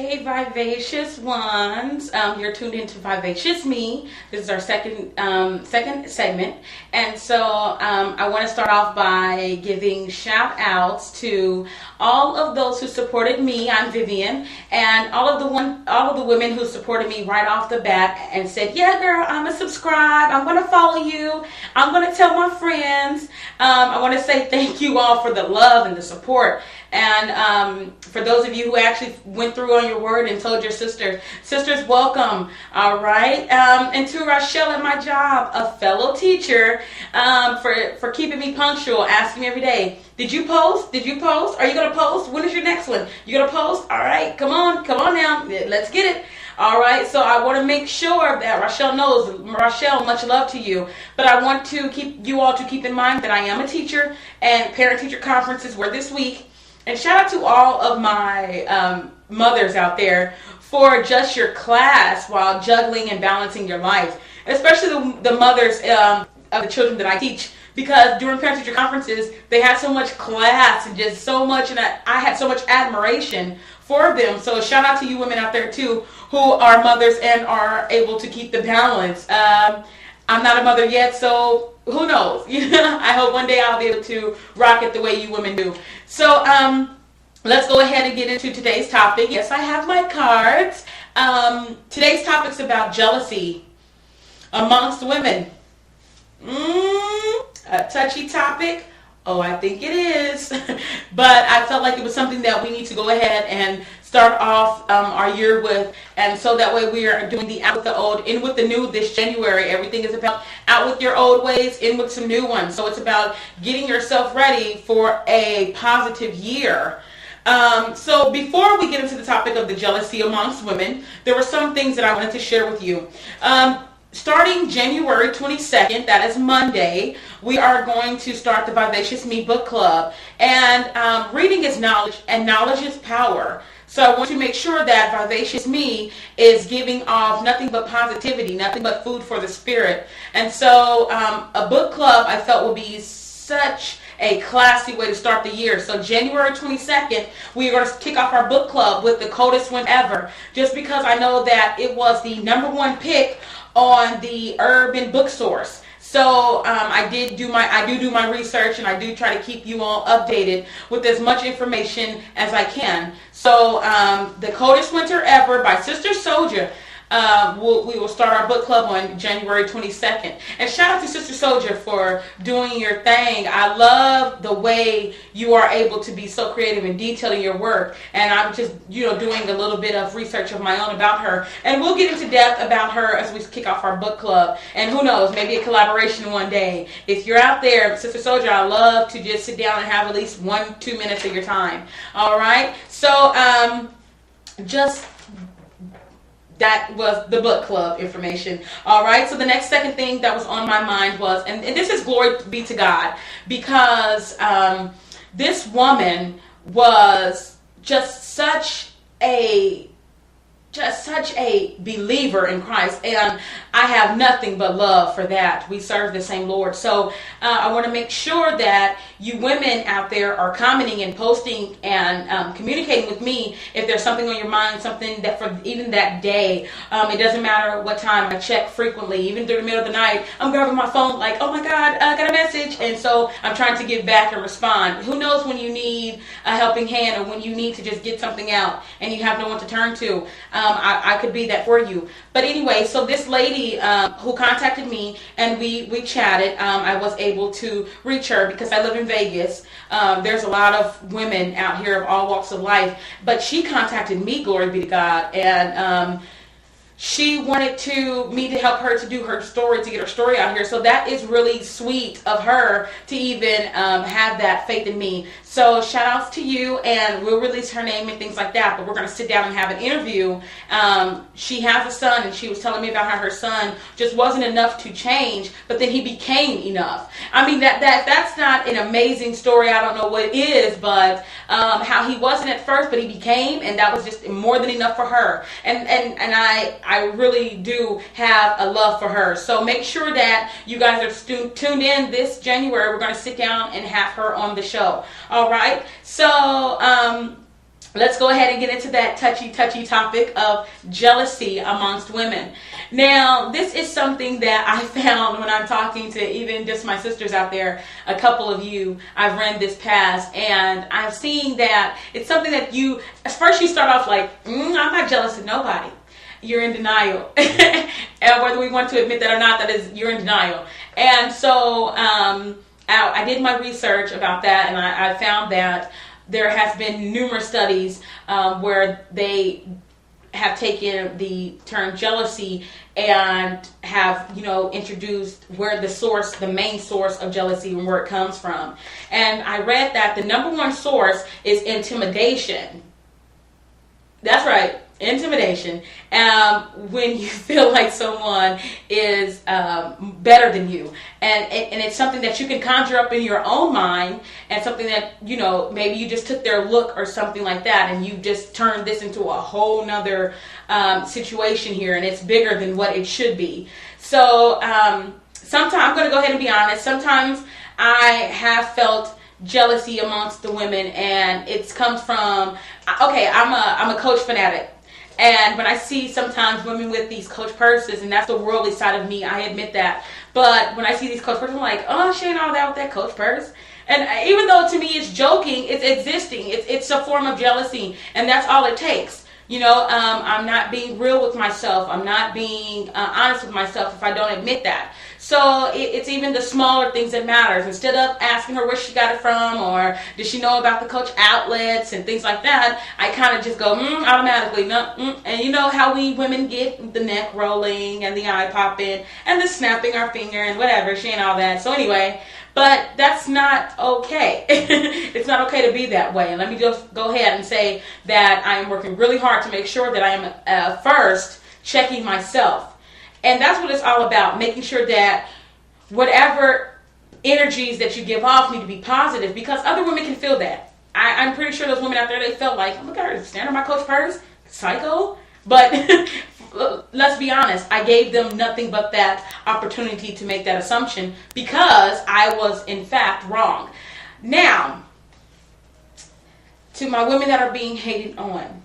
Hey, Vivacious ones! You're tuned into Vivacious Me. This is our second segment, and so I want to start off by giving shout outs to all of those who supported me. I'm Vivian, and all of the women who supported me right off the bat and said, "Yeah, girl, I'm gonna subscribe. I'm gonna follow you. I'm gonna tell my friends." I want to say thank you all for the love and the support. And for those of you who actually went through on your word and told your sisters, welcome. All right. And to Rochelle at my job, a fellow teacher, for keeping me punctual, asking me every day, did you post? Are you going to post? When is your next one? You going to post? All right. Come on now. Let's get it. All right, so I want to make sure that Rochelle knows. Rochelle, much love to you. But I want to keep in mind that I am a teacher, and parent-teacher conferences were this week. And shout out to all of my mothers out there for just your class while juggling and balancing your life, especially the mothers of the children that I teach. Because during parent-teacher conferences, they had so much class and just so much, and I had so much admiration for them. So shout out to you women out there too, who are mothers and are able to keep the balance. I'm not a mother yet, so who knows? I hope one day I'll be able to rock it the way you women do. So let's go ahead and get into today's topic. Yes, I have my cards. Today's topic's about jealousy amongst women. A touchy topic. Oh, I think it is. But I felt like it was something that we need to go ahead and start off our year with. And so that way we are doing the out with the old, in with the new this January. Everything is about out with your old ways, in with some new ones. So it's about getting yourself ready for a positive year. So before we get into the topic of the jealousy amongst women, there were some things that I wanted to share with you. Starting January 22nd, that is Monday, we are going to start the Vivacious Me book club. And reading is knowledge, and knowledge is power. So I want to make sure that Vivacious Me is giving off nothing but positivity, nothing but food for the spirit. And so a book club I felt would be such a classy way to start the year. So January 22nd, we are going to kick off our book club with the coldest one ever. Just because I know that it was the #1 pick on the Urban Booksource. So I do my research, and I do try to keep you all updated with as much information as I can. So the coldest winter ever by Sister Soldier. We will start our book club on January 22nd. And shout out to Sister Soldier for doing your thing. I love the way you are able to be so creative and detailing your work. And I'm just, doing a little bit of research of my own about her. And we'll get into depth about her as we kick off our book club. And who knows, maybe a collaboration one day. If you're out there, Sister Soldier, I love to just sit down and have at least 1-2 minutes of your time. All right? So, that was the book club information. All right. So the second thing that was on my mind was, and this is glory be to God, because this woman was just such a believer in Christ, and I have nothing but love for that. We serve the same Lord. So I want to make sure that you women out there are commenting and posting and communicating with me if there's something on your mind, something that for even that day. It doesn't matter what time. I check frequently, even through the middle of the night. I'm grabbing my phone like, oh my God, I got a message. And so I'm trying to get back and respond. Who knows when you need a helping hand, or when you need to just get something out and you have no one to turn to. I could be that for you. But anyway, so this lady who contacted me, and we chatted, I was able to reach her because I live in Vegas. There's a lot of women out here of all walks of life, but she contacted me, glory be to God, and she wanted me to help her to do her story, to get her story out here. So that is really sweet of her to even have that faith in me. So shout outs to you, and we'll release her name and things like that. But we're going to sit down and have an interview. She has a son, and she was telling me about how her son just wasn't enough to change, but then he became enough. I mean, that's not an amazing story. I don't know what it is, but how he wasn't at first, but he became, and that was just more than enough for her. And I really do have a love for her. So make sure that you guys are tuned in this January. We're going to sit down and have her on the show. All right. So let's go ahead and get into that touchy topic of jealousy amongst women. Now, this is something that I found when I'm talking to even just my sisters out there, a couple of you I've ran this past, and I'm seeing that it's something that you, at first you start off like, I'm not jealous of nobody. You're in denial. And whether we want to admit that or not, that is, you're in denial. And so I did my research about that, and I found that there has been numerous studies where they have taken the term jealousy and have, introduced where the main source of jealousy and where it comes from. And I read that the number one source is intimidation. That's right. Intimidation. When you feel like someone is better than you, and it's something that you can conjure up in your own mind, and something that maybe you just took their look or something like that, and you just turned this into a whole nother situation here, and it's bigger than what it should be. So sometimes, I'm going to go ahead and be honest, sometimes I have felt jealousy amongst the women, and it's comes from, okay, I'm a Coach fanatic. And when I see sometimes women with these Coach purses, and that's the worldly side of me, I admit that. But when I see these Coach purses, I'm like, oh, she ain't all that with that Coach purse. And even though to me it's joking, it's existing. It's a form of jealousy, and that's all it takes. I'm not being real with myself. I'm not being honest with myself if I don't admit that. So it's even the smaller things that matters. Instead of asking her where she got it from, or does she know about the Coach outlets and things like that, I kind of just go automatically. No, and you know how we women get the neck rolling and the eye popping and the snapping our finger and whatever. She ain't all that. So anyway, but that's not okay. It's not okay to be that way. And let me just go ahead and say that I am working really hard to make sure that I am first checking myself. And that's what it's all about, making sure that whatever energies that you give off need to be positive, because other women can feel that. I'm pretty sure those women out there, they felt like, look at her standing on my Coach purse, psycho. But let's be honest, I gave them nothing but that opportunity to make that assumption, because I was in fact wrong. Now, to my women that are being hated on,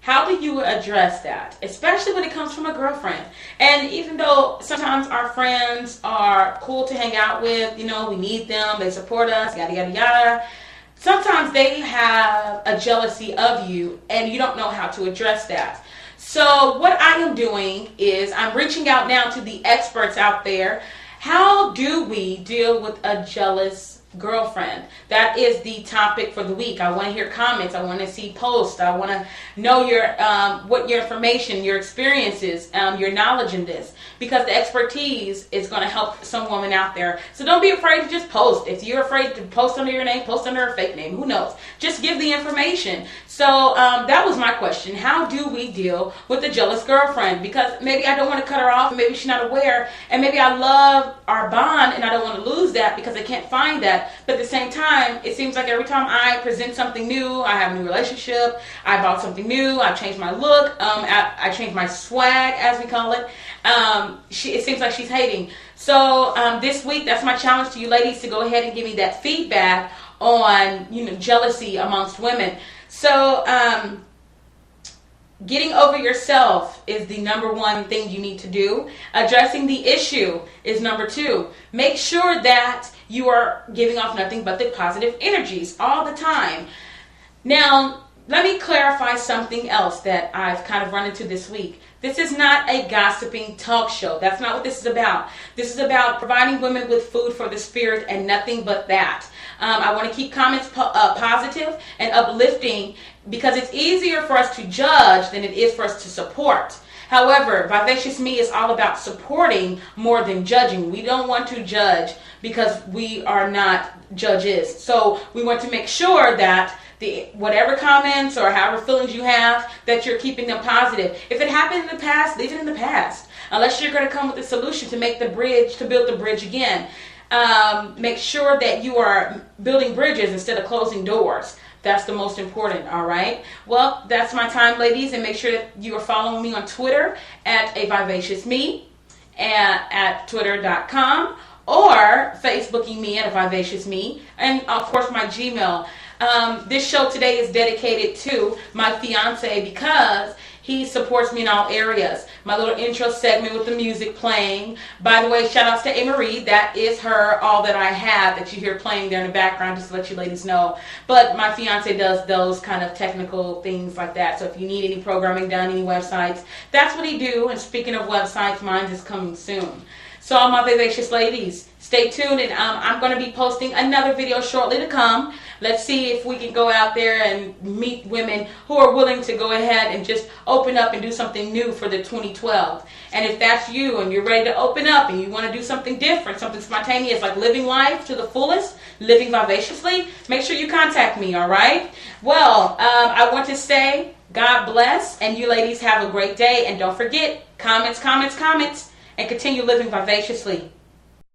how do you address that? Especially when it comes from a girlfriend. And even though sometimes our friends are cool to hang out with, we need them, they support us, yada, yada, yada. Sometimes they have a jealousy of you, and you don't know how to address that. So what I am doing is I'm reaching out now to the experts out there. How do we deal with a jealous girlfriend? That is the topic for the week. I want to hear comments. I want to see posts. I want to know what your information, your experiences, your knowledge in this, because the expertise is going to help some woman out there. So don't be afraid to just post. If you're afraid to post under your name, post under a fake name. Who knows? Just give the information. So that was my question. How do we deal with a jealous girlfriend? Because maybe I don't want to cut her off, maybe she's not aware, and maybe I love our bond and I don't want to lose that because I can't find that. But at the same time, it seems like every time I present something new, I have a new relationship, I bought something new, I've changed my look, I changed my swag, as we call it, it seems like she's hating. So this week, that's my challenge to you ladies, to go ahead and give me that feedback on jealousy amongst women. So getting over yourself is the number one thing you need to do. Addressing the issue is number two. Make sure that you are giving off nothing but the positive energies all the time. Now, let me clarify something else that I've kind of run into this week. This is not a gossiping talk show. That's not what this is about. This is about providing women with food for the spirit and nothing but that. I want to keep comments positive and uplifting, because it's easier for us to judge than it is for us to support. However, Vivacious Me is all about supporting more than judging. We don't want to judge because we are not judges. So we want to make sure that whatever comments or however feelings you have, that you're keeping them positive. If it happened in the past, leave it in the past. Unless you're going to come with a solution to make the bridge, to build the bridge again. Make sure that you are building bridges instead of closing doors. That's the most important, all right? Well, that's my time, ladies, and make sure that you are following me on Twitter at @VivaciousMe, at twitter.com, or Facebooking me at @VivaciousMe, and of course my Gmail. This show today is dedicated to my fiance because he supports me in all areas. My little intro segment with the music playing. By the way, shout outs to A-Marie. That is her All That I Have that you hear playing there in the background, just to let you ladies know. But my fiance does those kind of technical things like that. So if you need any programming done, any websites, that's what he do. And speaking of websites, mine is coming soon. So all my vivacious ladies, stay tuned, and I'm going to be posting another video shortly to come. Let's see if we can go out there and meet women who are willing to go ahead and just open up and do something new for the 2012. And if that's you and you're ready to open up and you want to do something different, something spontaneous, like living life to the fullest, living vivaciously, make sure you contact me, all right? Well, I want to say God bless, and you ladies have a great day. And don't forget, comments, comments, comments. And continue living vivaciously.